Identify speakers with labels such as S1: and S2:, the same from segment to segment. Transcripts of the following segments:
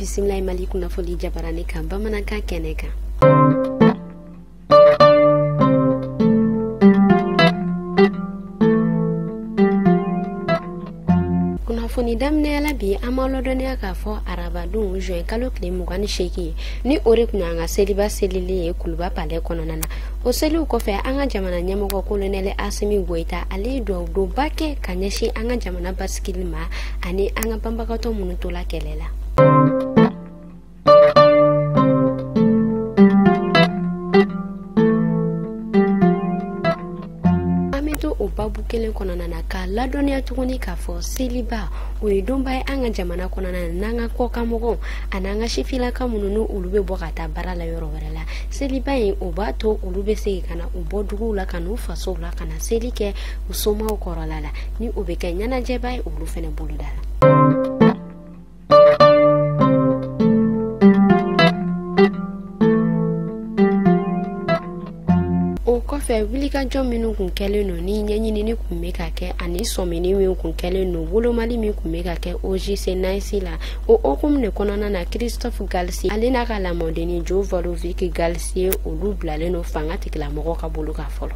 S1: bisimilai mali kunnafoni jabarani kan bamanankan kɛnɛ kan. Kunnafoni daminɛ la bi an ma lɔdɔniya k'a fɔ arabadon juin kalo tile 28 ni o de kun an ka seliba selili ye Kuluba palais kɔnɔna na. O seliw kɔfɛ an ka jamana ɲɛmɔgɔ kolonɛli Asimi Goita ale ye dɔwdɔba kɛ ka ɲɛsin an ka jamana basigili ma ani an ka banbagatɔ minnu tola kɛlɛ la. O babu kelen kɔnɔna na ka ladɔniya tuguni k'a fɔ seliba o ye donba ye an ka jamana kɔnɔna na n'an ka kɔkanmɔgɔw ani an ka sifilaka minnu ni olu bɛ bɔ ka taa baara la yɔrɔ wɛrɛ la. Seliba in o b'a to olu bɛ segin ka na u bɔ duguw la ka n'u fasow la ka na seli kɛ u somaw kɔrɔla la ni o bɛ kɛ ɲɛnajɛba ye olu fɛnɛ boloda la. Kɔfɛ wulikajɔ minnu kun kɛlen don ni ɲɛɲinini kun bɛ ka kɛ ani sɔmini min kun kɛlen don wolomali min kun bɛ ka kɛ OJC Nice la o hukumu de kɔnɔna na Christophe Galsi ale n'a ka lamɔdenni Jo Valovic Galsi ye olu bilalen don fanga tigilamɔgɔ ka bolo kan fɔlɔ.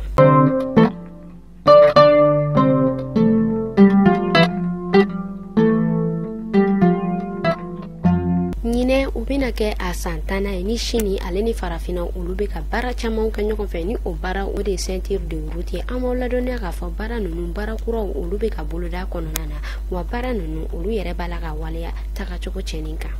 S1: U bɛna kɛ a san 10 ye ni sini ale ni farafina olu bɛ ka baara caman kɛ ɲɔgɔn fɛ ni o baara o de ceinture de route ye. An b'aw ladɔniya k'a fɔ baara ninnu baara kuraw olu bɛ ka boloda kɔnɔna na wa baara ninnu olu yɛrɛ b'a la ka waleya tagacogo cɛnin kan.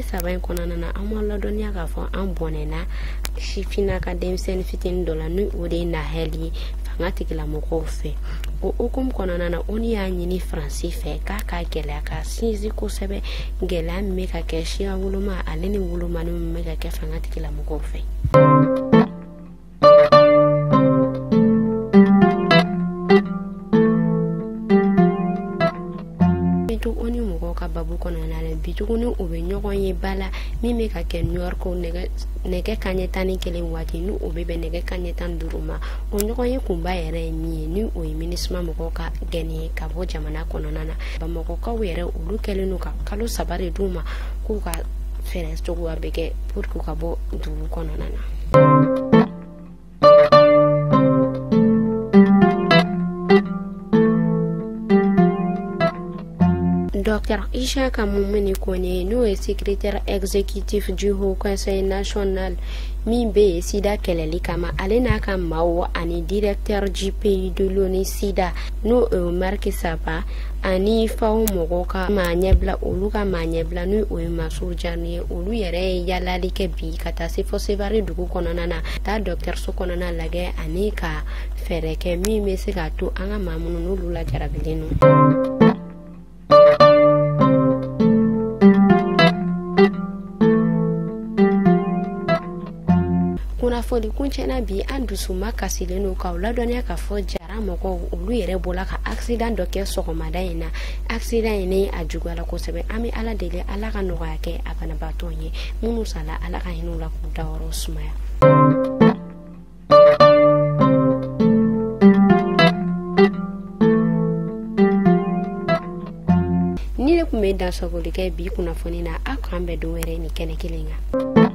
S1: Saba in kɔnɔna na an ma ladɔniya k'a fɔ an bɔnɛna sifina ka denmisɛnnin fitinin dɔ la ni o de ye Nahel ye fanga tigilamɔgɔw fɛ. O hukumu kɔnɔna na o ni y'a ɲini Faransi fɛ k'a ka gɛlɛya ka sinsin kosɛbɛ gɛlɛya min bɛ ka kɛ siya woloma ale ni wolomani min bɛ ka kɛ fanga tigilamɔgɔw fɛ. Babu kɔnɔna la bi tuguni o bɛ ɲɔgɔn ye bala min bɛ ka kɛ New York nɛgɛ kanɲɛ 11 waati ni o bɛ bɛn nɛgɛ kanɲɛ 15 ma. O ɲɔgɔn ye kunba yɛrɛ ye min ye ni o ye MINUSMA mɔgɔw ka gɛnni ye ka bɔ jamana kɔnɔna na. Bamakɔkaw yɛrɛ olu kɛlen don ka kalo 3 de d'u ma k'u ka fɛɛrɛ cogoya bɛ kɛ pour que ka bɔ dugu kɔnɔna na. Dr Ishaka Mumini Kone, nous est secrétaire exécutif du Haut Conseil national min be sida keleli kama alena ka mawo ani directeur du pays de l'ONU sida no Mark Sapa ani fawo mogo ka manyebla olu ka manyebla no o masu jani olu yere yalali ke bi kata se fo sevare dugu konona na ta docteur so konona lage ani ka fereke mi me se ka to anga mamunu no lula jarabileno. Kunnafoni kuncɛna bi an dusuma kasilen no ka ladɔniya ka fɔ jara mɔgɔw olu yɛrɛ bɔla ka accident dɔ kɛ sɔgɔmada in na. Accident in a juguyala kosɛbɛ an bɛ ala deli ala ka nɔgɔya kɛ a banabaatɔ ye minnu sala ala ka hinɛ u la k'u dayɔrɔ sumaya. Ni de kun bɛ dansɔgɔli kɛ bi kunnafoni na a kan bɛ don wɛrɛ ni kɛnɛ kelen kan.